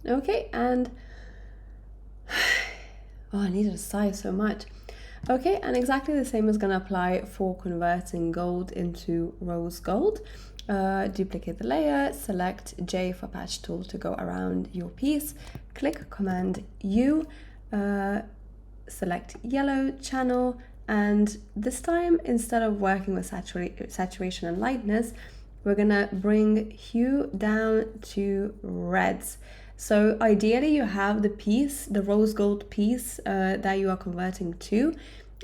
Okay, and oh, I needed to sigh so much. Okay, and exactly the same is going to apply for converting gold into rose gold. Duplicate the layer, select J for patch tool to go around your piece, click Command U, select yellow channel, and this time instead of working with saturation and lightness, we're gonna bring hue down to reds. So ideally you have the piece, the rose gold piece that you are converting to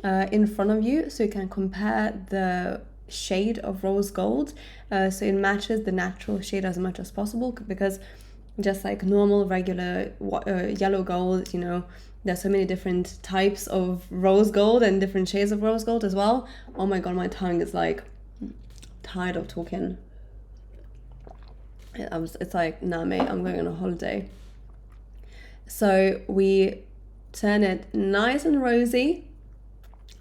in front of you, so you can compare the shade of rose gold so it matches the natural shade as much as possible, because just like normal regular yellow gold, you know, there's so many different types of rose gold and different shades of rose gold as well. Oh my god, my tongue is like tired of talking. It's like, nah mate, I'm going on a holiday. So we turn it nice and rosy.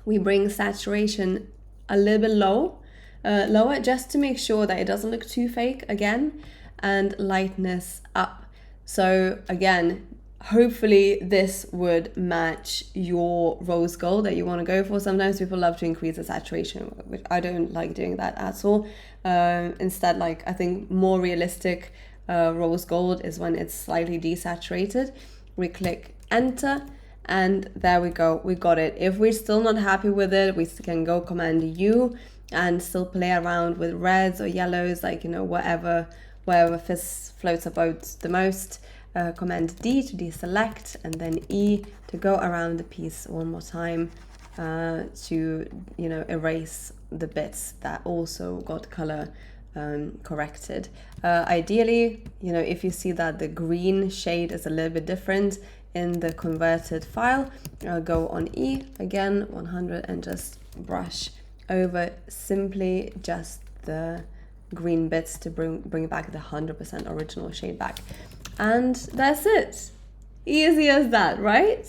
We bring saturation a little bit lower, just to make sure that it doesn't look too fake again, and lightness up. So again, hopefully this would match your rose gold that you want to go for. Sometimes people love to increase the saturation, which I don't like doing that at all. Instead, like, I think more realistic rose gold is when it's slightly desaturated. We click enter, and there we go, we got it. If we're still not happy with it, we can go Command U and still play around with reds or yellows, like, you know, wherever floats our boat the most. Command D to deselect, and then E to go around the piece one more time to, you know, erase the bits that also got color corrected. Ideally, you know, if you see that the green shade is a little bit different in the converted file, go on E again, 100, and just brush over simply just the green bits to bring back the 100% original shade back. And that's it. Easy as that, right?